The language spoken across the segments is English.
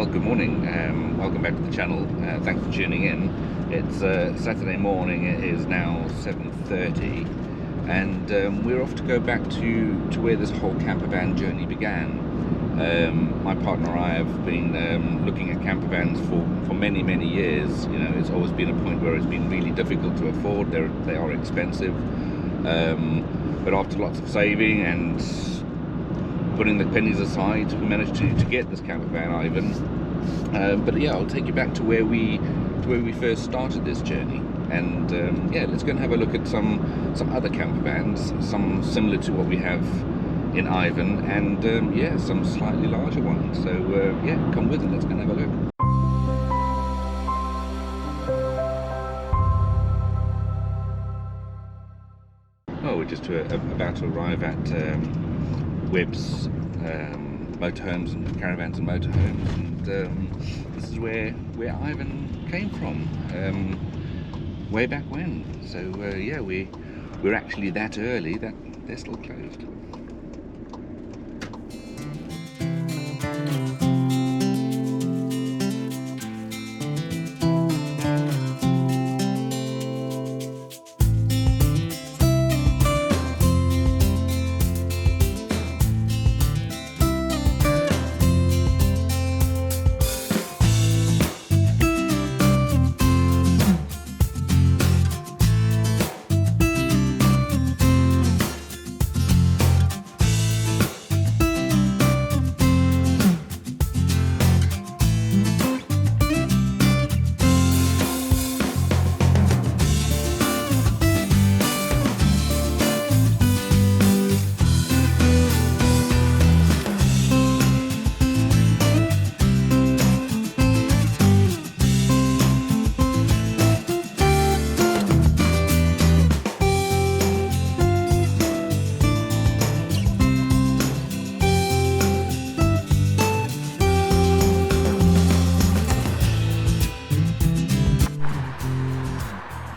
Well, good morning. Welcome back to the channel. Thanks for tuning in. It's Saturday morning. It is now 7:30, and we're off to go back to where this whole camper van journey began. My partner and I have been looking at camper vans for many years. You know, it's always been a point where it's been really difficult to afford. They are expensive, but after lots of saving and putting the pennies aside, we managed to get this camper van, Ivan. But yeah, I'll take you back to where we first started this journey, and yeah, let's go and have a look at some other camper vans, some similar to what we have in Ivan, and yeah, some slightly larger ones. So yeah, come with me. Let's go and have a look. Oh, we're just about to arrive at Webbs Motorhomes and Caravans and Motorhomes, and this is where Ivan came from way back when. So yeah, we're actually that early that they're still closed.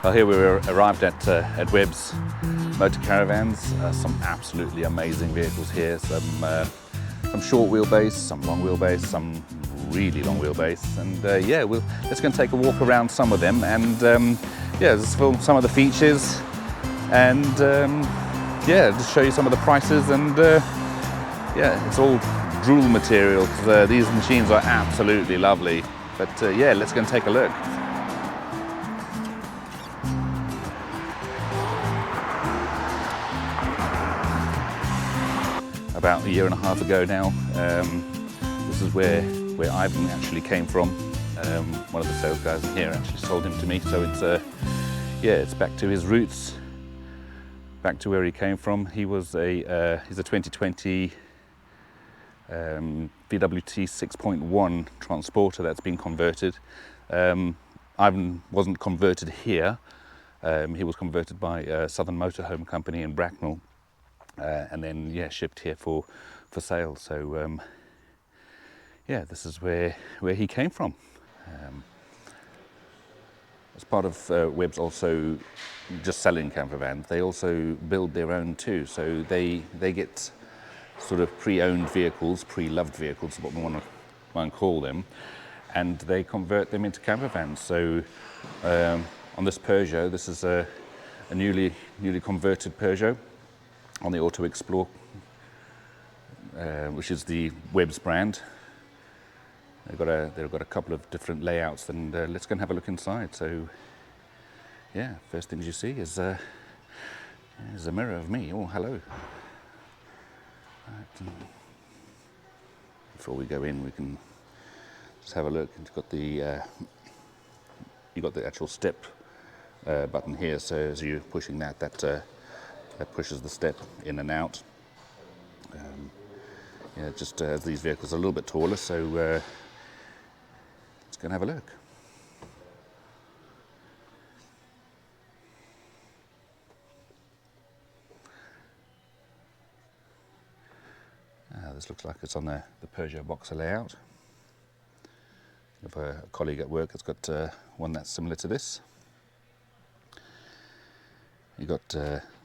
Well, here we arrived at Webbs Motor Caravans. Some absolutely amazing vehicles here. Some short wheelbase, some long wheelbase, some really long wheelbase, and yeah, let's go and take a walk around some of them, and yeah, just film some of the features, and yeah, just show you some of the prices, and yeah, it's all drool material. These machines are absolutely lovely. But yeah, let's go and take a look. About a year and a half ago now, this is where Ivan actually came from. One of the sales guys in here actually sold him to me, so it's yeah, it's back to his roots, back to where he came from. He's a 2020 VW T6.1 Transporter that's been converted. Ivan wasn't converted here. He was converted by a Southern Motorhome company in Bracknell. And then yeah, shipped here for sale. So yeah, this is where he came from. As part of Webbs also just selling camper vans, they also build their own too. So they get sort of pre-owned vehicles, pre-loved vehicles, what we want to call them, and they convert them into camper vans. So on this Peugeot, this is a newly converted Peugeot on the Auto Explore, which is the Webbs brand. They've got a couple of different layouts, and let's go and have a look inside. So yeah, first things you see is a mirror of me. Oh, hello. Right. Before we go in, we can just have a look. You've got the actual step button here. So as you're pushing that pushes the step in and out. Yeah, just as these vehicles are a little bit taller, so let's go and have a look. This looks like it's on the Peugeot Boxer layout. I have a colleague at work that's got one that's similar to this. You've got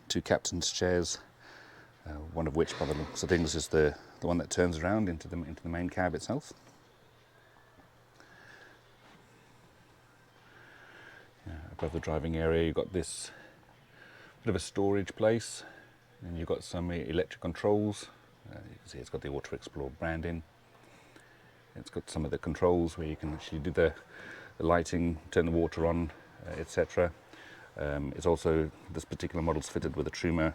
two captain's chairs, one of which, by the looks of things, is the one that turns around into the main cab itself. Above the driving area, you've got this bit of a storage place, and you've got some electric controls. You can see it's got the Auto Explore branding. It's got some of the controls where you can actually do the lighting, turn the water on, etc. It's also, this particular model is fitted with a Truma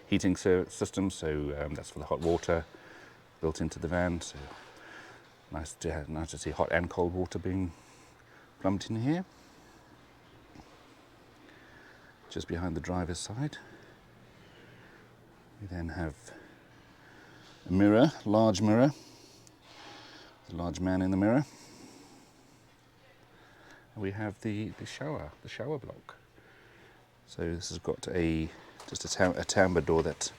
heating system, so that's for the hot water built into the van. So nice to see hot and cold water being plumbed in here. Just behind the driver's side, we then have a mirror, large mirror. There's a large man in the mirror. And we have the shower block. So this has got just a tambour door that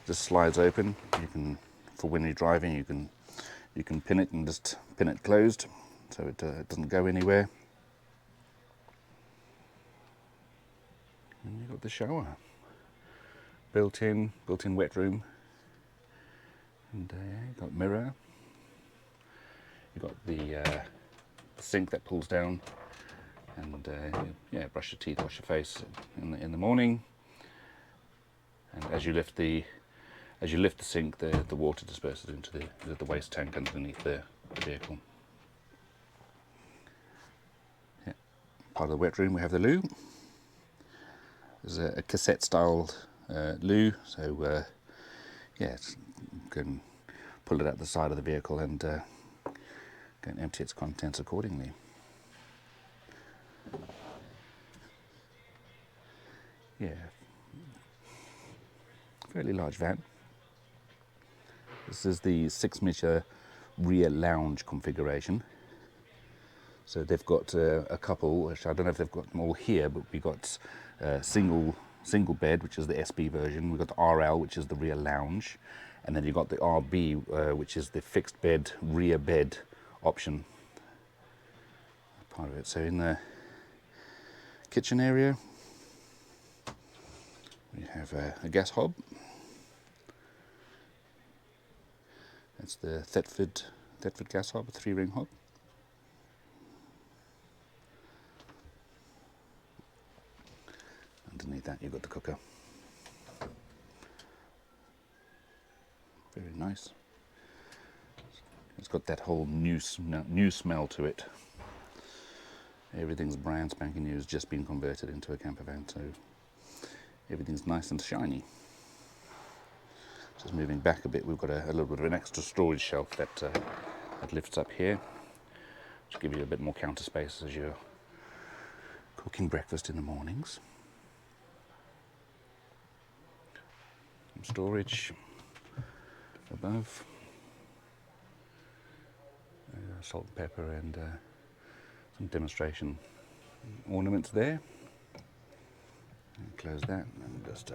just slides open. You can, for when you're driving, you can pin it and just pin it closed, so it doesn't go anywhere. And you've got the shower, built-in wet room, and you've got mirror. You've got the sink that pulls down, and brush your teeth, wash your face in the morning. And as you lift the sink, the water disperses into the waste tank underneath the vehicle. Yeah. Part of the wet room, we have the loo. There's a cassette-styled loo, so you can pull it out the side of the vehicle and go and empty its contents accordingly. Yeah, fairly large van. This is the 6-meter rear lounge configuration. So they've got a couple, which I don't know if they've got them all here, but we got single bed, which is the SB version. We've got the RL, which is the rear lounge, and then you've got the RB, which is the fixed bed, rear bed option. Part of it. So in the kitchen area, we have a gas hob. That's the Thetford gas hob, a 3-ring hob. Underneath that, you've got the cooker. Very nice. It's got that whole new smell to it. Everything's brand spanking new, has just been converted into a camper van, so everything's nice and shiny. Just moving back a bit, we've got a little bit of an extra storage shelf that lifts up here, to give you a bit more counter space as you're cooking breakfast in the mornings. Some storage above, salt and pepper, and some demonstration ornaments there. And close that and just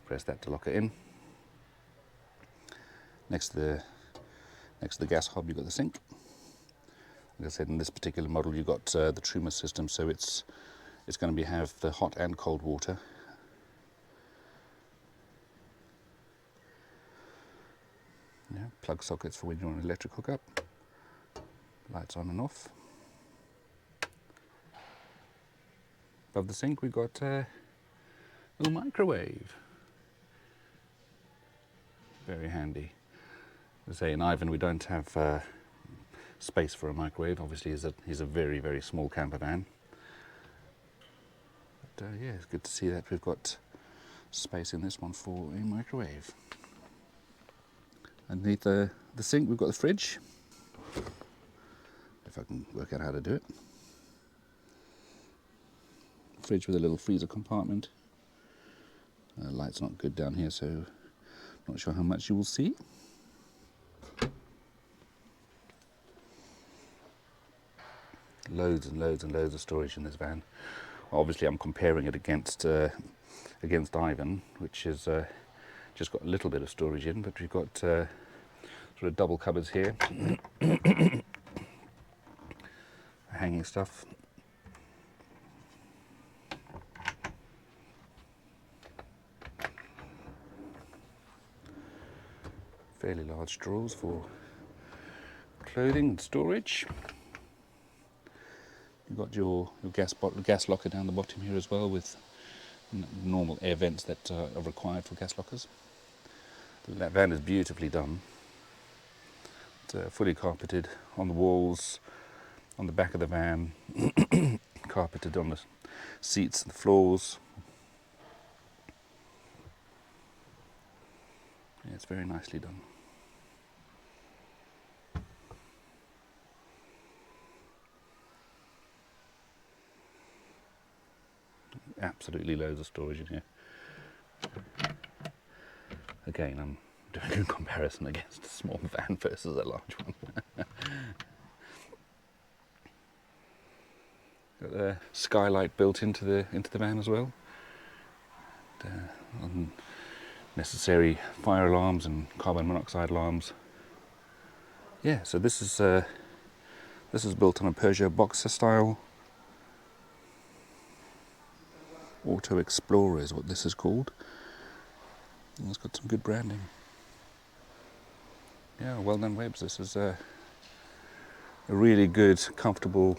press that to lock it in. Next to the gas hob, you've got the sink. Like I said, in this particular model, you've got the Truma system, so it's going to have the hot and cold water. Yeah, plug sockets for when you're on an electric hookup. Lights on and off. Above the sink, we've got a little microwave. Very handy. As I say, in Ivan, we don't have space for a microwave. Obviously, he's a very, very small camper van. But yeah, it's good to see that we've got space in this one for a microwave. Underneath the sink, we've got the fridge. If I can work out how to do it. Fridge with a little freezer compartment. Light's not good down here, so not sure how much you will see. Loads and loads and loads of storage in this van. Obviously, I'm comparing it against Ivan, which is just got a little bit of storage in, but we've got sort of double cupboards here, hanging stuff. Fairly large drawers for clothing and storage. You've got your gas locker down the bottom here as well, with normal air vents that are required for gas lockers. That van is beautifully done. It's fully carpeted on the walls, on the back of the van, carpeted on the seats and the floors. Yeah, it's very nicely done. Absolutely loads of storage in here. Again, I'm doing a comparison against a small van versus a large one. Got a skylight built into the van as well. Necessary fire alarms and carbon monoxide alarms. Yeah, so this is built on a Peugeot Boxer style. Auto Explorer is what this is called. And it's got some good branding. Yeah, well done, Webbs. This is a really good, comfortable,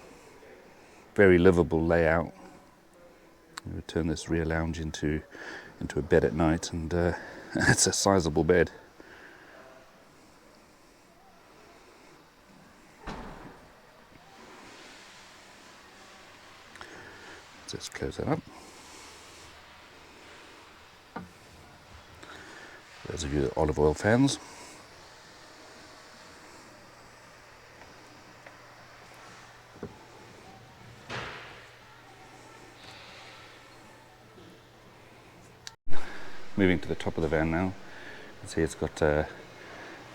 very livable layout. I'm going to turn this rear lounge into a bed at night, and it's a sizable bed. Let's close that up. Those of you that are olive oil fans. Moving to the top of the van now. You can see it's got a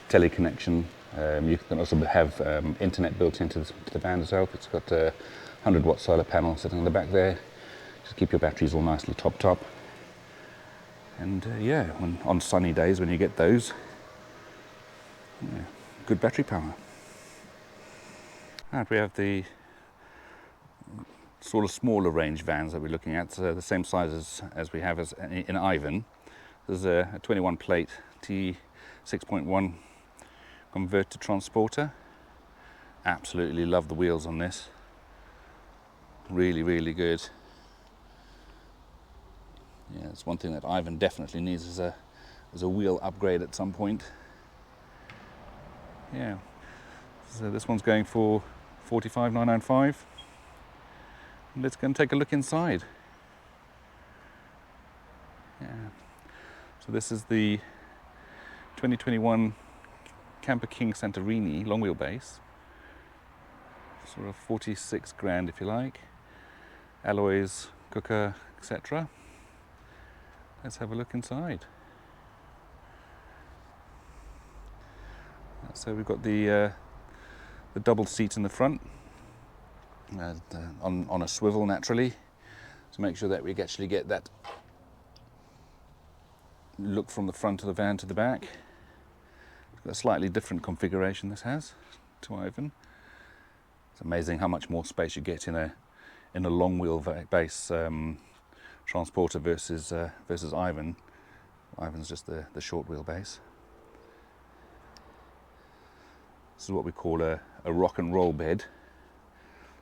tele connection. You can also have internet built into the van itself. It's got a 100-watt solar panel sitting in the back there. Just keep your batteries all nicely topped up. And yeah, on sunny days when you get those, yeah, good battery power. And we have the sort of smaller range vans that we're looking at, the same size as we have in Ivan. There's a 21 plate T6.1 converter transporter. Absolutely love the wheels on this. Really, really good. Yeah, it's one thing that Ivan definitely needs is a wheel upgrade at some point. Yeah. So this one's going for $45,995. Let's go and take a look inside. Yeah. So this is the 2021 Camper King Santorini long wheelbase. Sort of 46 grand if you like. Alloys, cooker, etc. Let's have a look inside. So we've got the double seat in the front, on a swivel naturally, to make sure that we actually get that look from the front of the van to the back. It's got a slightly different configuration this has to Ivan. It's amazing how much more space you get in a long wheelbase transporter versus Ivan. Ivan's just the short wheelbase. This is what we call a rock and roll bed.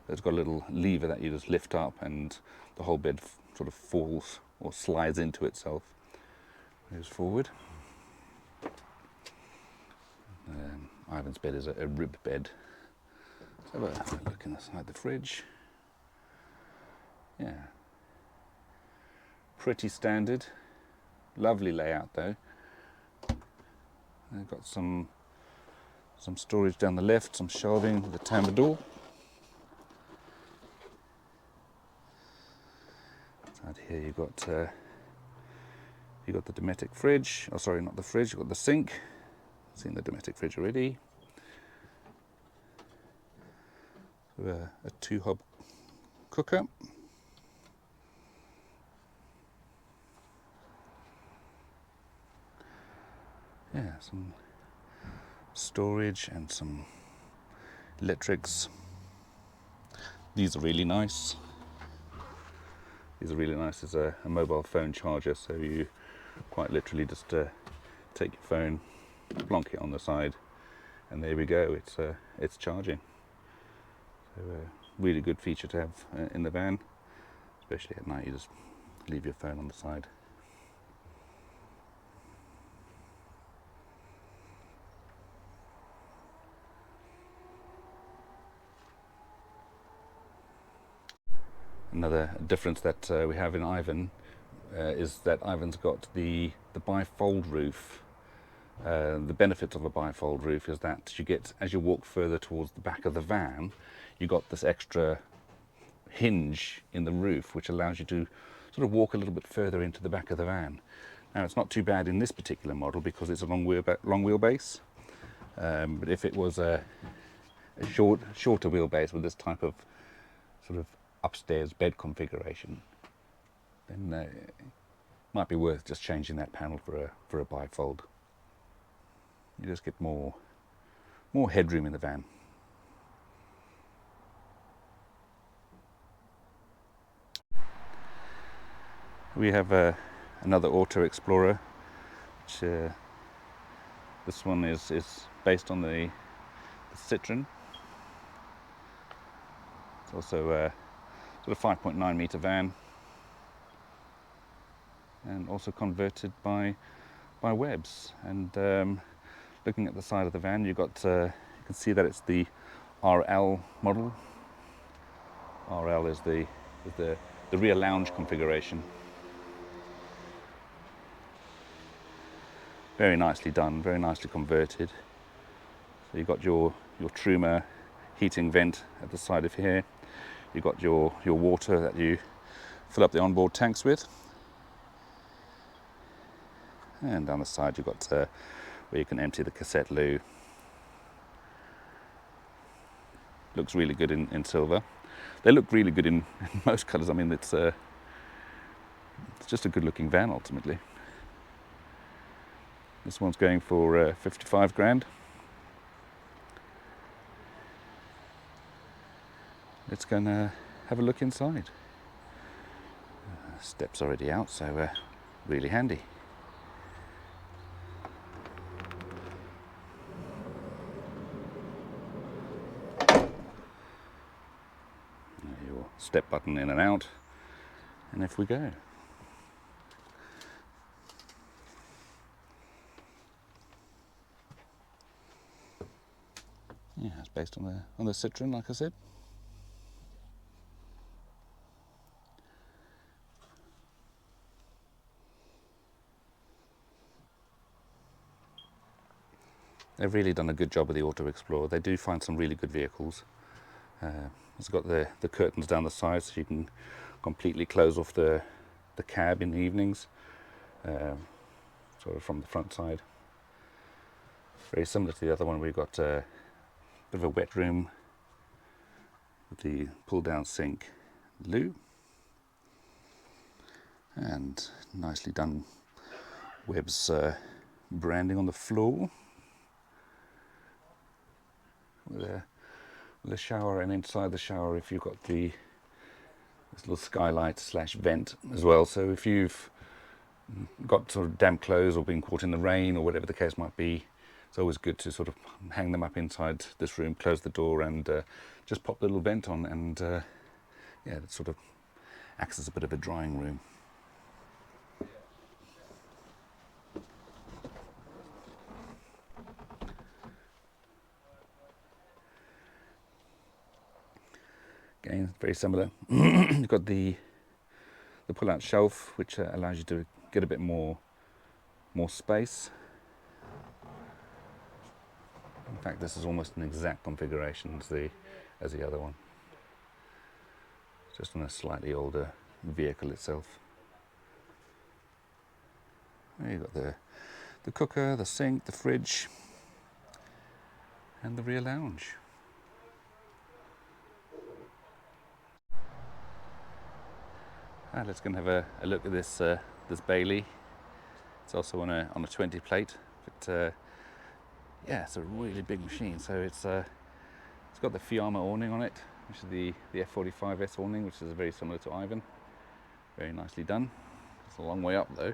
It's got a little lever that you just lift up, and the whole bed sort of falls or slides into itself. Moves forward. Ivan's bed is a rib bed. Let's have a look inside the fridge. Yeah. Pretty standard. Lovely layout though. They've got some storage down the left, some shelving with a timber door. Out here you've got the Dometic fridge. Oh, sorry, not the fridge. You've got the sink. I've seen the Dometic fridge already. So a 2-hob cooker. Yeah, some storage and some electrics. These are really nice. These are really nice as a mobile phone charger, so you quite literally just take your phone, plonk it on the side, and there we go. It's charging. So really good feature to have in the van, especially at night. You just leave your phone on the side. Another difference that we have in Ivan is that Ivan's got the bifold roof. The benefit of a bifold roof is that you get, as you walk further towards the back of the van, you got this extra hinge in the roof which allows you to sort of walk a little bit further into the back of the van. Now it's not too bad in this particular model because it's a long wheelbase, but if it was a shorter wheelbase with this type of sort of upstairs bed configuration, then it might be worth just changing that panel for a bifold. You just get more headroom in the van. We have another Auto Explorer, which this one is based on the Citroen. It's also a sort of 5.9 meter van, and also converted by Webbs. And looking at the side of the van, you can see that it's the RL model. RL is the rear lounge configuration. Very nicely done, very nicely converted. So you've got your Truma heating vent at the side of here. You've got your water that you fill up the onboard tanks with. And down the side you've got where you can empty the cassette loo. Looks really good in silver. They look really good in most colours. I mean, it's just a good looking van ultimately. This one's going for 55 grand. Let's go and have a look inside. Steps already out, so really handy. Your step button in and out, and if we go. Yeah, it's based on the Citroen, like I said. They've really done a good job with the Auto Explorer. They do find some really good vehicles. It's got the curtains down the side, so you can completely close off the cab in the evenings, sort of from the front side. Very similar to the other one. We've got a bit of a wet room with the pull-down sink, loo, and nicely done Webbs branding on the floor, with a shower, and inside the shower, if you've got this little skylight / vent as well. So if you've got sort of damp clothes or been caught in the rain or whatever the case might be, it's always good to sort of hang them up inside this room, close the door, and just pop the little vent on, and yeah, it sort of acts as a bit of a drying room. Again, very similar. You've got the pull-out shelf, which allows you to get a bit more space. In fact, this is almost an exact configuration as the other one, just on a slightly older vehicle itself. There you've got the cooker, the sink, the fridge, and the rear lounge. Let's go and have a look at this Bailey. It's also on a 20 plate, but yeah, it's a really big machine. So it's got the Fiamma awning on it, which is the F45S awning, which is very similar to Ivan. Very nicely done. It's a long way up though.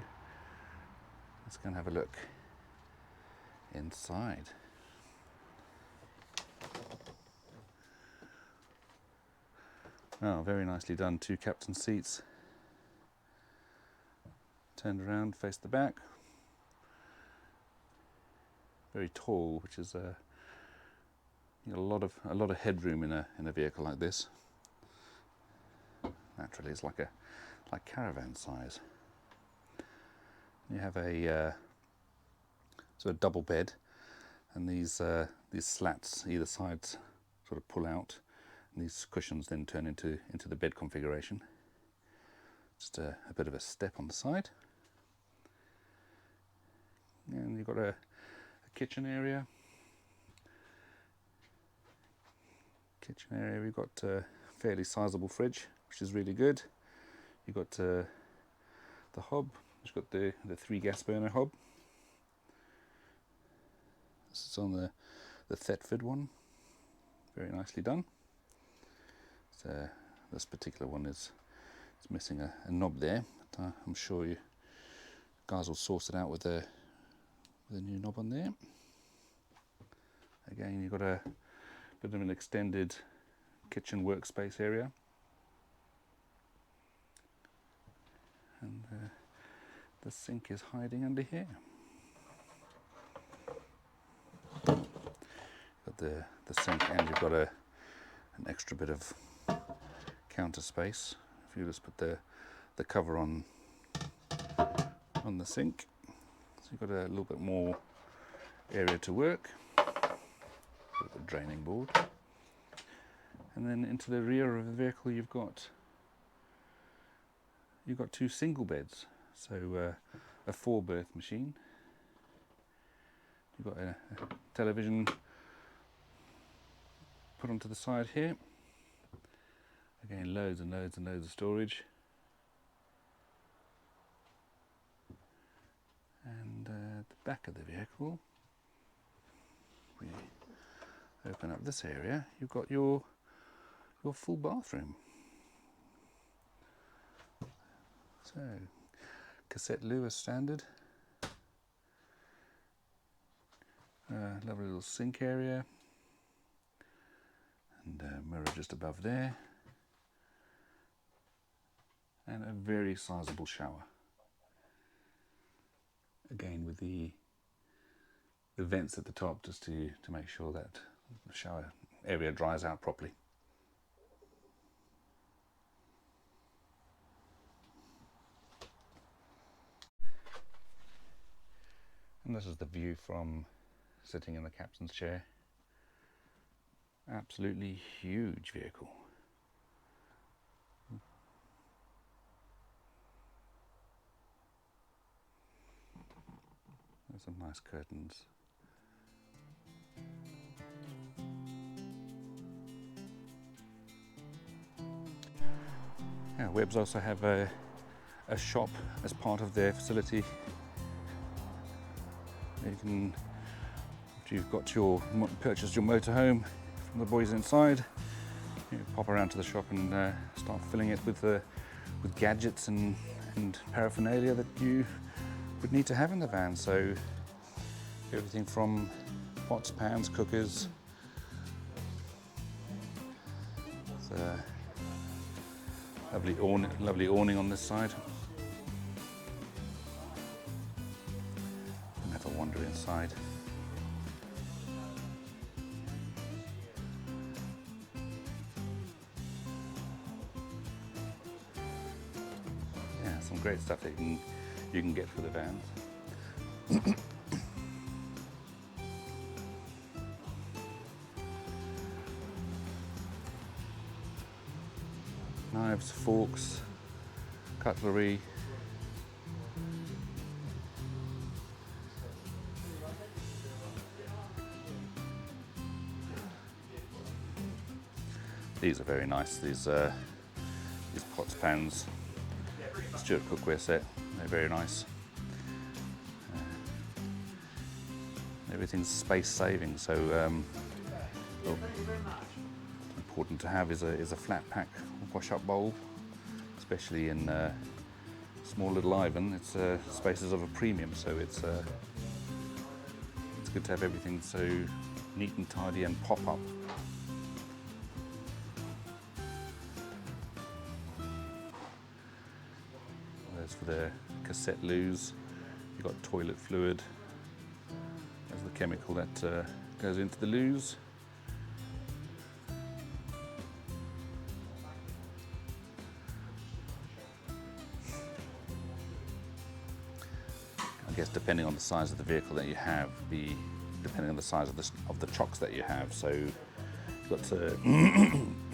Let's go and have a look inside. Oh, very nicely done. 2 captain seats. Turned around, faced the back. Very tall, which is you know, a lot of headroom in a vehicle like this. Naturally, it's like caravan size. You have a sort of double bed, and these slats either side sort of pull out, and these cushions then turn into the bed configuration. Just a bit of a step on the side, and you've got a kitchen area. We've got a fairly sizable fridge, which is really good. You've got the hob. It's got the 3 gas burner hob. This is on the Thetford one. Very nicely done. So this particular one is missing a knob there, but I'm sure you guys will source it out with a new knob on there. Again, you've got a bit of an extended kitchen workspace area, and the sink is hiding under here. Got the sink, and you've got an extra bit of counter space. If you just put the cover on the sink, so you've got a little bit more area to work with the draining board. And then into the rear of the vehicle, you've got 2 single beds, so a 4-berth machine. You've got a television put onto the side here. Again, loads and loads and loads of storage. And the back of the vehicle, we open up this area, you've got your full bathroom. So, cassette loo as standard. Lovely little sink area, and a mirror just above there, and a very sizable shower. Again, with the vents at the top, just to make sure that the shower area dries out properly. And this is the view from sitting in the captain's chair. Absolutely huge vehicle. There's some nice curtains. Yeah, Webbs also have a shop as part of their facility. You can, after you've got purchased your motorhome from the boys inside, you pop around to the shop and start filling it with gadgets and paraphernalia that you would need to have in the van. So everything from pots, pans, cookers. There's a lovely awning on this side. And have a wander inside. Yeah, some great stuff that you can get for the vans. Knives, forks, cutlery. These are very nice. These pots, pans, Stuart cookware set. They're very nice. Everything's space saving, so important to have is a flat pack wash-up bowl, especially in small little Ivan. It's spaces of a premium, so it's good to have everything so neat and tidy and pop up. There's for the cassette loos. You've got toilet fluid. There's the chemical that goes into the loos. I guess depending on the size of the vehicle that you have, depending on the size of the chocks that you have. So you've got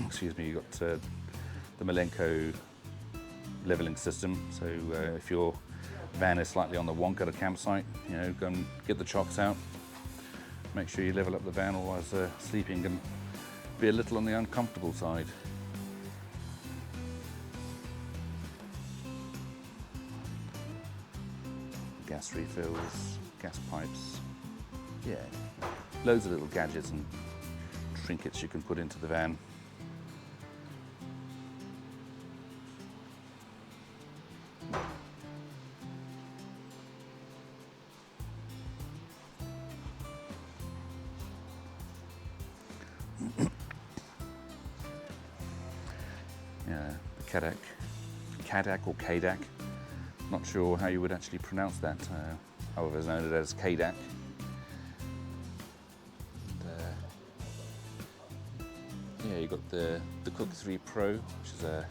excuse me, you've got the Malenko leveling system. So if your van is slightly on the wonk at a campsite, you know, go and get the chocks out. Make sure you level up the van, otherwise sleeping can be a little on the uncomfortable side. Gas refills, gas pipes, yeah, loads of little gadgets and trinkets you can put into the van. Yeah, the Kadak or Kadak. Not sure how you would actually pronounce that. However, it's known as Kadak. Yeah, you got the Cook 3 Pro, which is that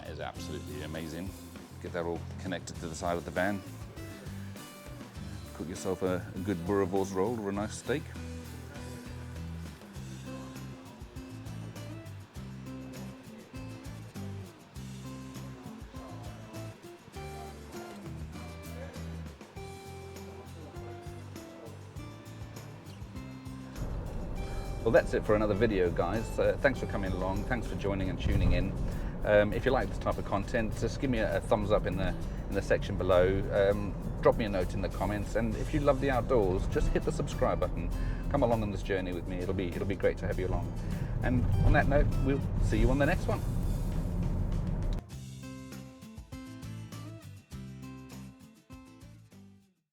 is absolutely amazing. Get that all connected to the side of the van. Cook yourself a good boerewors roll or a nice steak. Well, that's it for another video, guys. Thanks for coming along. Thanks for joining and tuning in. If you like this type of content, just give me a thumbs up in the section below. Drop me a note in the comments, and if you love the outdoors, just hit the subscribe button. Come along on this journey with me. It'll be great to have you along. And on that note, we'll see you on the next one.